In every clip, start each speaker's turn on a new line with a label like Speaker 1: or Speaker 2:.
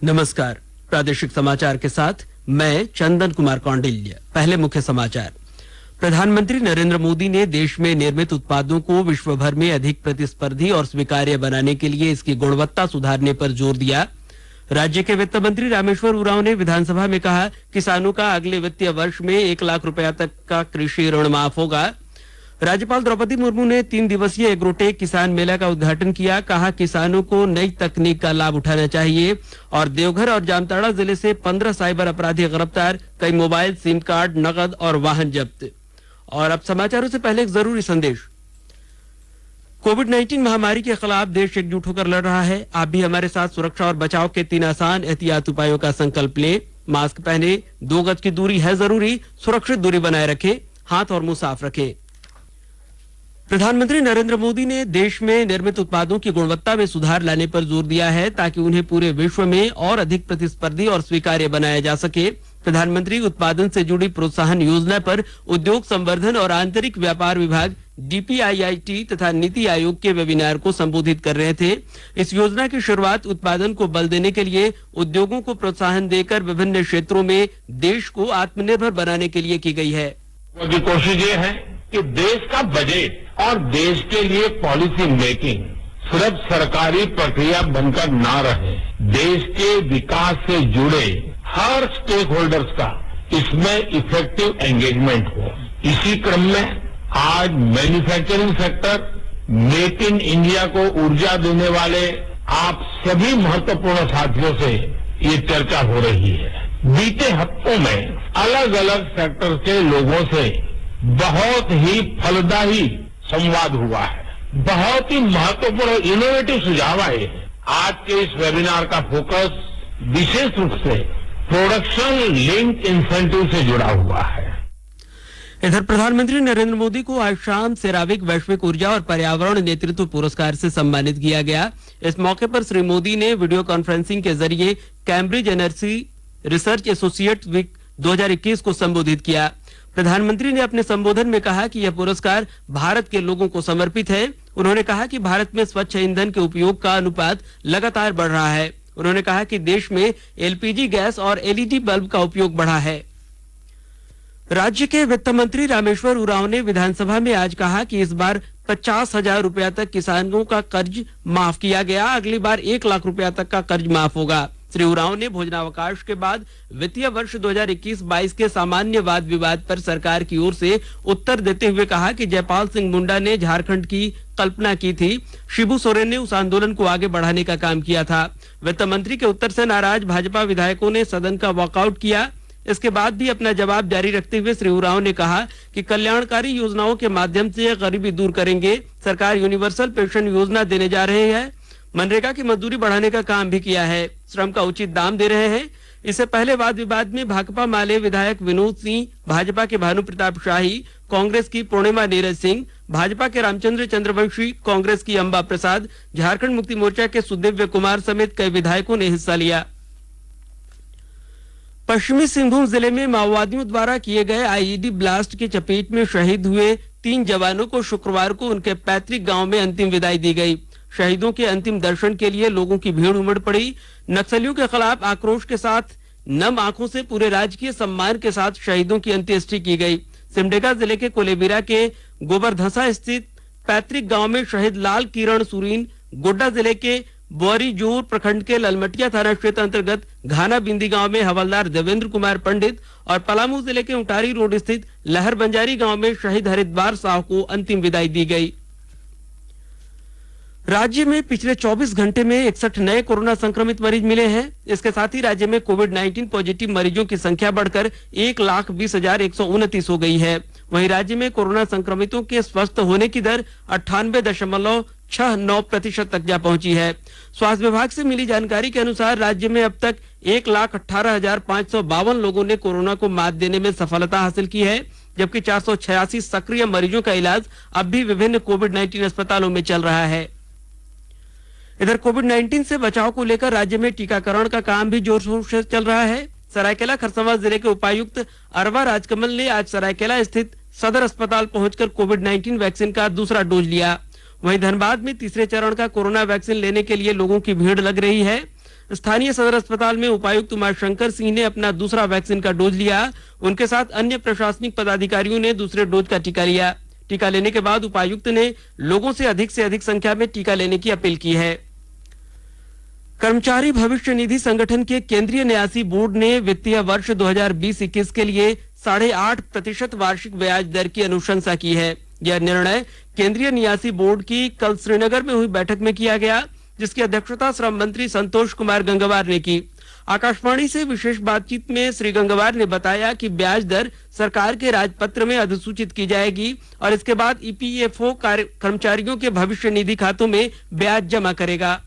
Speaker 1: नमस्कार। प्रादेशिक समाचार के साथ मैं चंदन कुमार कौंडिल्य। पहले मुख्य समाचार। प्रधानमंत्री नरेंद्र मोदी ने देश में निर्मित उत्पादों को विश्व भर में अधिक प्रतिस्पर्धी और स्वीकार्य बनाने के लिए इसकी गुणवत्ता सुधारने पर जोर दिया। राज्य के वित्त मंत्री रामेश्वर उरांव ने विधानसभा में कहा, किसानों का अगले वित्तीय वर्ष में 1 लाख रुपया तक का कृषि ऋण माफ होगा। राज्यपाल द्रौपदी मुर्मू ने 3 दिवसीय एग्रोटेक किसान मेला का उद्घाटन किया। कहा, किसानों को नई तकनीक का लाभ उठाना चाहिए। और देवघर और जामताड़ा जिले से 15 साइबर अपराधी गिरफ्तार, कई मोबाइल, सिम कार्ड, नकद और वाहन जब्त। और अब समाचारों से पहले एक जरूरी संदेश। कोविड-19 महामारी के खिलाफ देश एकजुट होकर लड़ रहा है। आप भी हमारे साथ सुरक्षा और बचाव के 3 आसान एहतियाती उपायों का संकल्प लें। मास्क पहने, 2 गज की दूरी है जरूरी, सुरक्षित दूरी बनाए रखें, हाथ और मुंह साफ रखें। प्रधानमंत्री नरेंद्र मोदी ने देश में निर्मित उत्पादों की गुणवत्ता में सुधार लाने पर जोर दिया है, ताकि उन्हें पूरे विश्व में और अधिक प्रतिस्पर्धी और स्वीकार्य बनाया जा सके। प्रधानमंत्री उत्पादन से जुड़ी प्रोत्साहन योजना पर उद्योग संवर्धन और आंतरिक व्यापार विभाग, DPIIT तथा नीति आयोग के वेबिनार को संबोधित कर रहे थे। इस योजना की शुरुआत उत्पादन को बल देने के लिए उद्योगों को प्रोत्साहन देकर विभिन्न क्षेत्रों में देश को आत्मनिर्भर बनाने के लिए की गई है।
Speaker 2: कोशिश ये है कि देश का बजट और देश के लिए पॉलिसी मेकिंग सिर्फ सरकारी प्रक्रिया बनकर ना रहे, देश के विकास से जुड़े हर स्टेक होल्डर्स का इसमें इफेक्टिव एंगेजमेंट हो। इसी क्रम में आज manufacturing sector, make in India को ऊर्जा देने वाले आप सभी महत्वपूर्ण साथियों से ये चर्चा हो रही है। बीते हफ्तों में अलग अलग सेक्टर के लोगों से बहुत ही फलदायी संवाद हुआ है। बहुत ही महत्वपूर्ण इनोवेटिव सुझाव आए हैं। आज के इस वेबिनार का फोकस विशेष रूप से प्रोडक्शन लिंक इंसेंटिव से जुड़ा हुआ है।
Speaker 1: इधर प्रधानमंत्री नरेंद्र मोदी को आज शाम सेरावीक वैश्विक ऊर्जा और पर्यावरण नेतृत्व पुरस्कार से सम्मानित किया गया। इस मौके पर श्री मोदी ने वीडियो कॉन्फ्रेंसिंग के जरिए Cambridge energy research associate week 2021 को संबोधित किया। प्रधानमंत्री ने अपने संबोधन में कहा कि यह पुरस्कार भारत के लोगों को समर्पित है। उन्होंने कहा कि भारत में स्वच्छ ईंधन के उपयोग का अनुपात लगातार बढ़ रहा है। उन्होंने कहा कि देश में LPG गैस और LED बल्ब का उपयोग बढ़ा है। राज्य के वित्त मंत्री रामेश्वर उरांव ने विधानसभा में आज कहा कि इस बार 50,000 रुपया तक किसानों का कर्ज माफ किया गया। अगली बार 1 लाख रुपया तक का कर्ज माफ होगा। श्री उरांव ने भोजनावकाश के बाद वित्तीय वर्ष 2021-22 के सामान्य वाद विवाद पर सरकार की ओर से उत्तर देते हुए कहा कि जयपाल सिंह मुंडा ने झारखंड की कल्पना की थी, शिबू सोरेन ने उस आंदोलन को आगे बढ़ाने का काम किया था। वित्त मंत्री के उत्तर से नाराज भाजपा विधायकों ने सदन का वॉकआउट किया। इसके बाद भी अपना जवाब जारी रखते हुए श्री उरांव ने कहा कि कल्याणकारी योजनाओं के माध्यम से गरीबी दूर करेंगे। सरकार यूनिवर्सल पेंशन योजना देने जा रहे हैं। मनरेगा की मजदूरी बढ़ाने का काम भी किया है। श्रम का उचित दाम दे रहे हैं। इससे पहले वाद विवाद में भाकपा माले विधायक विनोद सिंह, भाजपा के भानु प्रताप शाही, कांग्रेस की पूर्णिमा नीरज सिंह, भाजपा के रामचंद्र चंद्रवंशी, कांग्रेस की अंबा प्रसाद, झारखंड मुक्ति मोर्चा के सुदिव्य कुमार समेत कई विधायकों ने हिस्सा लिया। पश्चिमी सिंहभूम जिले में माओवादियों द्वारा किए गए IED ब्लास्ट की चपेट में शहीद हुए 3 जवानों को शुक्रवार को उनके पैतृक गांव में अंतिम विदाई दी गई। शहीदों के अंतिम दर्शन के लिए लोगों की भीड़ उमड़ पड़ी। नक्सलियों के खिलाफ आक्रोश के साथ नम आंखों से पूरे राजकीय सम्मान के साथ शहीदों की अंत्येष्टि की गई। सिमडेगा जिले के कोलेबिरा के गोबरधसा स्थित पैतृक गांव में शहीद लाल किरण सुरीन, गोड्डा जिले के बोरीजोर प्रखंड के ललमटिया थाना क्षेत्र अंतर्गत घाना बिंदी गांव में हवलदार देवेंद्र कुमार पंडित और पलामू जिले के उटारी रोड स्थित लहर बंजारी गांव में शहीद हरिद्वार साहू को अंतिम विदाई दी गई। राज्य में पिछले 24 घंटे में 61 नए कोरोना संक्रमित मरीज मिले हैं। इसके साथ ही राज्य में कोविड-19 पॉजिटिव मरीजों की संख्या बढ़कर 1,20,129 हो गई है। वहीं राज्य में कोरोना संक्रमितों के स्वस्थ होने की दर 98.69% तक जा पहुंची है। स्वास्थ्य विभाग से मिली जानकारी के अनुसार राज्य में अब तक 1,18,552 लोगों ने कोरोना को मात देने में सफलता हासिल की है, जबकि 486 सक्रिय मरीजों का इलाज अब भी विभिन्न कोविड-19 अस्पतालों में चल रहा है। इधर कोविड-19 से बचाव को लेकर राज्य में टीकाकरण का काम भी जोर शोर से चल रहा है। सरायकेला खरसावां जिले के उपायुक्त अरवा राजकमल ने आज सरायकेला स्थित सदर अस्पताल पहुंचकर कोविड-19 वैक्सीन का दूसरा डोज लिया। वहीं धनबाद में तीसरे चरण का कोरोना वैक्सीन लेने के लिए लोगों की भीड़ लग रही है। स्थानीय सदर अस्पताल में उपायुक्त उमाशंकर सिंह ने अपना दूसरा वैक्सीन का डोज लिया। उनके साथ अन्य प्रशासनिक पदाधिकारियों ने दूसरे डोज का टीका लिया। टीका लेने के बाद उपायुक्त ने लोगों से अधिक संख्या में टीका लेने की अपील की है। कर्मचारी भविष्य निधि संगठन के केंद्रीय न्यासी बोर्ड ने वित्तीय वर्ष 2020-21 के लिए 8.5% वार्षिक ब्याज दर की अनुशंसा की है। यह निर्णय केंद्रीय न्यासी बोर्ड की कल श्रीनगर में हुई बैठक में किया गया, जिसकी अध्यक्षता श्रम मंत्री संतोष कुमार गंगवार ने की। आकाशवाणी से विशेष बातचीत में श्री गंगवार ने बताया कि ब्याज दर सरकार के राजपत्र में अधिसूचित की जाएगी और इसके बाद ईपीएफओ कर्मचारियों के भविष्य निधि खातों में ब्याज जमा करेगा।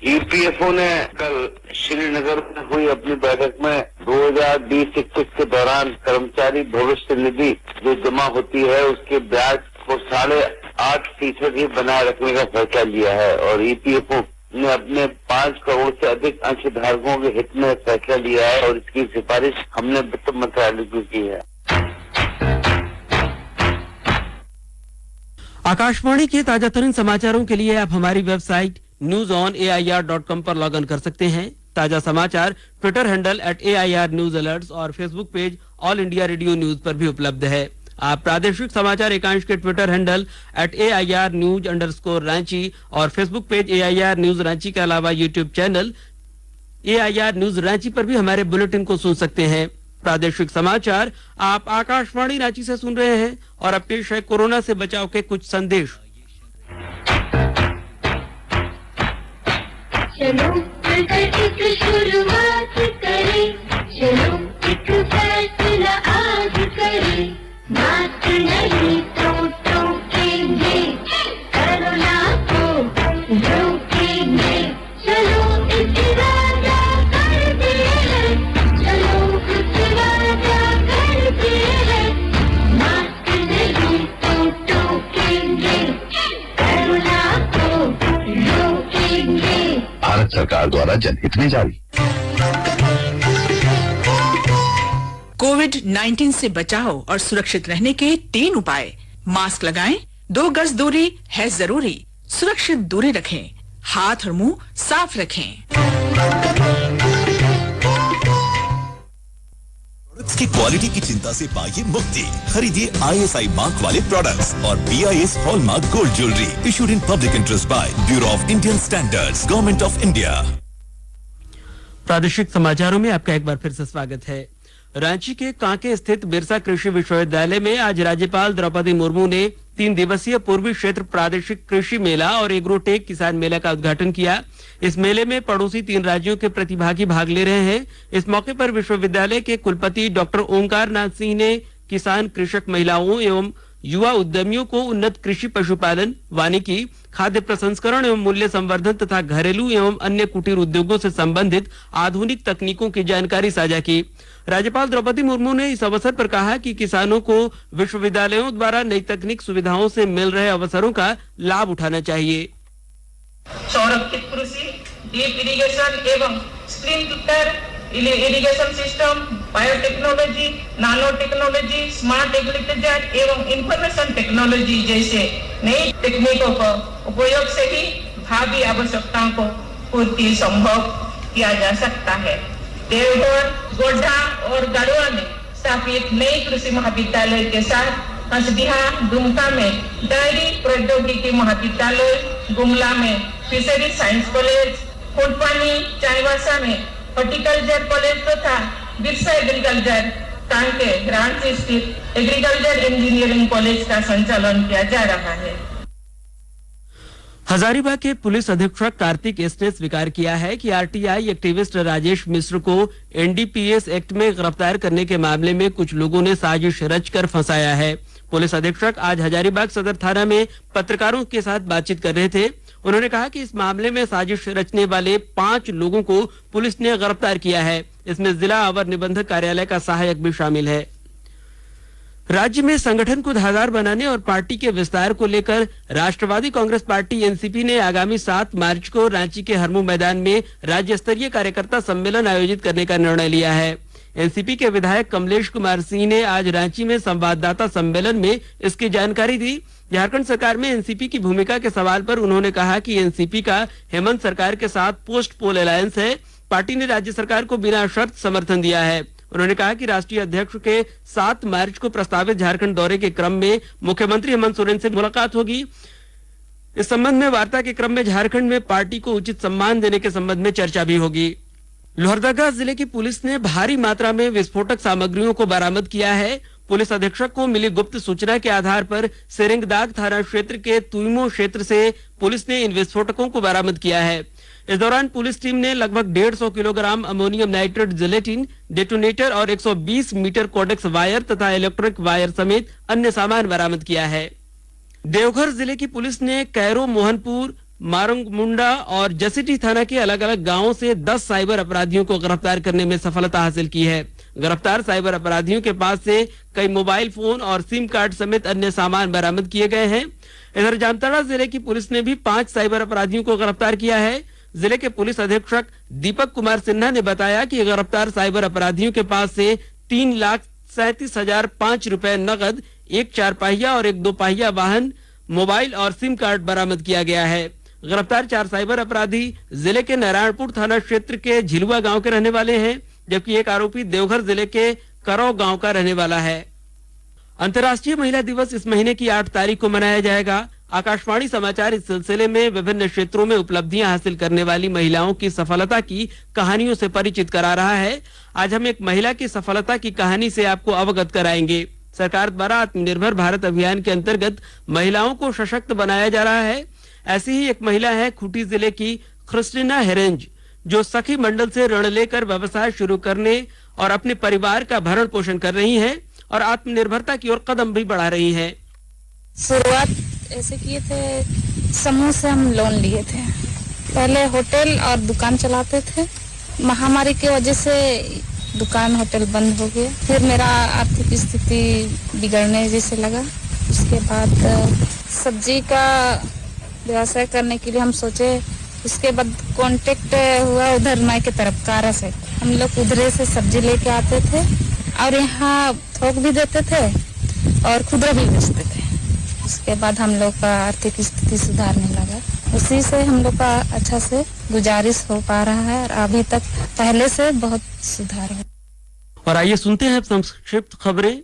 Speaker 3: ईपीएफओ ने कल श्रीनगर में हुई अपनी बैठक में 2020-21 के दौरान कर्मचारी भविष्य निधि जो जमा होती है उसके ब्याज को 8.5% ही बनाए रखने का फैसला लिया है और ईपीएफओ ने अपने 5 करोड़ से अधिक अंशधारकों के हित में फैसला लिया है और इसकी सिफारिश हमने वित्त मंत्रालय को की है।
Speaker 1: आकाशवाणी के ताजा तरीन समाचारों के लिए आप हमारी वेबसाइट newsonair.com पर लॉग इन कर सकते हैं। ताजा समाचार Twitter handle @AIR news alerts और Facebook page All India Radio News पर भी उपलब्ध है। आप प्रादेशिक समाचार एकांश के ट्विटर हैंडल @AIR news_रांची और Facebook page AIR news Ranchi के अलावा YouTube channel AIR news Ranchi पर भी हमारे बुलेटिन को सुन सकते हैं। प्रादेशिक समाचार आप आकाशवाणी रांची से सुन रहे हैं और अब पेश है कोरोना से बचाव के कुछ संदेश।
Speaker 4: चलो मिलकर एक शुरुआत करें, चलो एक फैसला आज करें, मास्क नहीं तो टोकेंगे, कोरोना को रोकेंगे, चलो एक वादा करते हैं, चलो एक वादा करते हैं, मास्क नहीं तो टोकेंगे, कोरोना को रोकेंगे।
Speaker 5: भारत सरकार द्वारा जनहित में जारी।
Speaker 6: कोविड-19 से बचाव और सुरक्षित रहने के 3 उपाय। मास्क लगाएं, 2 गज दूरी है जरूरी, सुरक्षित दूरी रखें, हाथ और मुंह साफ रखें।
Speaker 7: की क्वालिटी की चिंता से पाइए मुक्ति। खरीदिए ISI मार्क वाले प्रोडक्ट्स और BIS hallmark gold jewellery issued in public interest by bureau of Indian standards, government of India.
Speaker 1: प्रादेशिक समाचारों में आपका एक बार फिर से स्वागत है। रांची के कांके स्थित बिरसा कृषि विश्वविद्यालय में आज राज्यपाल द्रौपदी मुर्मू ने 3 दिवसीय पूर्वी क्षेत्र प्रादेशिक कृषि मेला और एग्रोटेक किसान मेला का उद्घाटन किया। इस मेले में पड़ोसी 3 राज्यों के प्रतिभागी भाग ले रहे हैं। इस मौके पर विश्वविद्यालय के कुलपति डॉक्टर ओंकार नाथ सिंह ने किसान, कृषक, महिलाओं एवं युवा उद्यमियों को उन्नत कृषि, पशुपालन, वानिकी, खाद्य प्रसंस्करण एवं मूल्य संवर्धन तथा घरेलू एवं अन्य कुटीर उद्योगों से संबंधित आधुनिक तकनीकों की जानकारी साझा की। राज्यपाल द्रौपदी मुर्मू ने इस अवसर पर कहा कि किसानों को विश्वविद्यालयों द्वारा नई तकनीक सुविधाओं से मिल रहे अवसरों का लाभ उठाना चाहिए।
Speaker 8: संरक्षित कृषि, डीप इरिगेशन एवं sprinkler irrigation system, biotechnology, nano technology, smart agriculture एवं इंफॉर्मेशन टेक्नोलॉजी जैसे नई तकनीकों का उपयोग से ही भावी आवश्यकताओं को पूर्ति संभव किया जा सकता है। देवघर, गोड्डा और गढ़वा में स्थापित नई कृषि महाविद्यालय के साथ हंसदिहा, दुमका में डेयरी प्रौद्योगिकी महाविद्यालय, गुमला में फिशरी साइंस कॉलेज, फूलपानी, चाईबासा में हॉर्टिकल्चर कॉलेज तथा बिरसा एग्रीकल्चर कांके रांची स्थित एग्रीकल्चर इंजीनियरिंग कॉलेज का संचालन किया जा रहा है।
Speaker 1: हजारीबाग के पुलिस अधीक्षक कार्तिक एस ने स्वीकार किया है कि आरटीआई एक्टिविस्ट राजेश मिश्र को एनडीपीएस एक्ट में गिरफ्तार करने के मामले में कुछ लोगों ने साजिश रचकर फंसाया है। पुलिस अधीक्षक आज हजारीबाग सदर थाना में पत्रकारों के साथ बातचीत कर रहे थे। उन्होंने कहा कि इस मामले में साजिश रचने वाले 5 लोगों को पुलिस ने गिरफ्तार किया है। इसमें जिला अवर निबंधक कार्यालय का सहायक भी शामिल है। राज्य में संगठन को धारदार बनाने और पार्टी के विस्तार को लेकर राष्ट्रवादी कांग्रेस पार्टी एनसीपी ने आगामी 7 मार्च को रांची के हरमू मैदान में राज्य स्तरीय कार्यकर्ता सम्मेलन आयोजित करने का निर्णय लिया है। एनसीपी के विधायक कमलेश कुमार सिंह ने आज रांची में संवाददाता सम्मेलन में इसकी जानकारी दी। झारखंड सरकार में एनसीपी की भूमिका के सवाल पर उन्होंने कहा कि एनसीपी का हेमंत सरकार के साथ पोस्ट पोल अलायंस है। पार्टी ने राज्य सरकार को बिना शर्त समर्थन दिया है। उन्होंने कहा कि राष्ट्रीय अध्यक्ष के 7 मार्च को प्रस्तावित झारखंड दौरे के क्रम में मुख्यमंत्री हेमंत सोरेन से मुलाकात होगी। इस संबंध में वार्ता के क्रम में झारखंड में पार्टी को उचित सम्मान देने के संबंध में चर्चा भी होगी। लोहरदगा जिले की पुलिस ने भारी मात्रा में विस्फोटक सामग्रियों को बरामद किया है। पुलिस अधीक्षक को मिली गुप्त सूचना के आधार पर सेरेंगदाग थाना क्षेत्र के तुइमो क्षेत्र से पुलिस ने इन विस्फोटकों को बरामद किया है। इस दौरान पुलिस टीम ने लगभग 150 kilogram ammonium nitrate gelatin, detonator और 120 मीटर कोडेक्स वायर तथा इलेक्ट्रिक वायर समेत अन्य सामान बरामद किया है। देवघर जिले की पुलिस ने कैरो, मोहनपुर, मारंगमुंडा और जसीडीह थाना के अलग अलग गांवों से 10 साइबर अपराधियों को गिरफ्तार करने में सफलता हासिल की है। गिरफ्तार साइबर अपराधियों के पास से कई मोबाइल फोन और सिम कार्ड समेत अन्य सामान बरामद किए गए हैं। इधर जामताड़ा जिले की पुलिस ने भी 5 साइबर अपराधियों को गिरफ्तार किया है। जिले के पुलिस अधीक्षक दीपक कुमार सिन्हा ने बताया कि गिरफ्तार साइबर अपराधियों के पास से 3,37,005 रुपए नगद, 1 4 पहिया और 1 2 पहिया वाहन, मोबाइल और सिम कार्ड बरामद किया गया है। गिरफ्तार 4 साइबर अपराधी जिले के नारायणपुर थाना क्षेत्र के झिलुआ गांव के रहने वाले हैं, जबकि एक आरोपी देवघर जिले के करौ गांव का रहने वाला है। अंतर्राष्ट्रीय महिला दिवस इस महीने की 8 तारीख को मनाया जाएगा। आकाशवाणी समाचार इस सिलसिले में विभिन्न क्षेत्रों में उपलब्धियां हासिल करने वाली महिलाओं की सफलता की कहानियों से परिचित करा रहा है। आज हम एक महिला की सफलता की कहानी से आपको अवगत कराएंगे। सरकार द्वारा आत्मनिर्भर भारत अभियान के अंतर्गत महिलाओं को सशक्त बनाया जा रहा है। ऐसी ही एक महिला है खूंटी जिले की क्रिस्टीना हेरेंज, जो सखी मंडल से ऋण लेकर व्यवसाय शुरू करने और अपने परिवार का भरण पोषण कर रही है और आत्मनिर्भरता की ओर कदम भी बढ़ा रही है।
Speaker 9: शुरुआत ऐसे किए थे, समूह से हम लोन लिए थे। पहले होटल और दुकान चलाते थे। महामारी की वजह से दुकान होटल बंद हो गया। फिर मेरा आर्थिक स्थिति बिगड़ने जैसे लगा। उसके बाद सब्जी का व्यवसाय करने के लिए हम सोचे। उसके बाद कांटेक्ट हुआ उधर माई के तरफ कारा से। हम लोग उधरे से सब्जी लेके आते थे और यहाँ थोक भी देते थे और खुदरा भी बेचते थे। उसके बाद हम लोग का आर्थिक स्थिति सुधारने लगा। उसी से हम लोग का अच्छा से गुजारिश हो पा रहा है और अभी तक पहले से बहुत सुधार हो।
Speaker 1: और आइए सुनते हैं संक्षिप्त खबरें।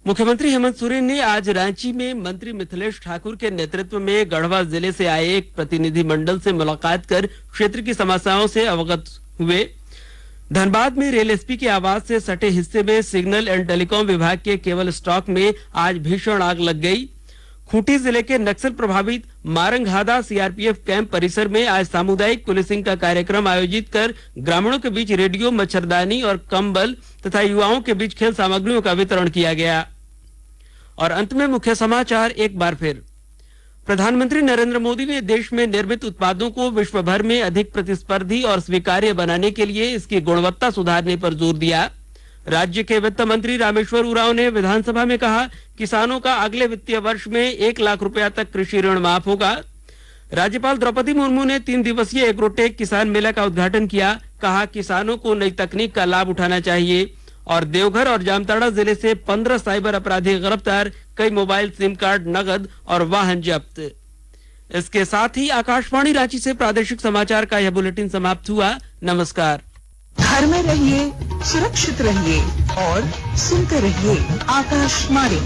Speaker 1: मुख्यमंत्री हेमंत सोरेन ने आज रांची में मंत्री मिथिलेश ठाकुर के नेतृत्व में गढ़वा जिले से आए एक प्रतिनिधि मंडल से मुलाकात कर क्षेत्र की समस्याओं से अवगत हुए। धनबाद में रेल एसपी के आवास से सटे हिस्से में सिग्नल एंड टेलीकॉम विभाग के केबल स्टॉक में आज भीषण आग लग गई। खूंटी जिले के नक्सल प्रभावित मारंगहादा सीआरपीएफ कैंप परिसर में आज सामुदायिक पुलिसिंग का कार्यक्रम आयोजित कर ग्रामीणों के बीच रेडियो, मच्छरदानी और कंबल तथा युवाओं के बीच खेल सामग्रियों का वितरण किया गया। और अंत में मुख्य समाचार एक बार फिर। प्रधानमंत्री नरेंद्र मोदी ने देश में निर्मित उत्पादों को विश्व भर में अधिक प्रतिस्पर्धी और स्वीकार्य बनाने के लिए इसकी गुणवत्ता सुधारने पर जोर दिया। राज्य के वित्त मंत्री रामेश्वर उरांव ने विधानसभा में कहा, किसानों का अगले वित्तीय वर्ष में 1 लाख रुपया तक कृषि ऋण माफ होगा। राज्यपाल द्रौपदी मुर्मू ने 3 दिवसीय एग्रोटेक किसान मेला का उद्घाटन किया। कहा, किसानों को नई तकनीक का लाभ उठाना चाहिए। और देवघर और जामताड़ा जिले से 15 साइबर अपराधी गिरफ्तार, कई मोबाइल, सिम कार्ड, नगद और वाहन जब्त। इसके साथ ही आकाशवाणी रांची से प्रादेशिक समाचार का यह बुलेटिन समाप्त हुआ। नमस्कार।
Speaker 6: घर में रहिए, सुरक्षित रहिए और सुनते रहिए आकाशवाणी।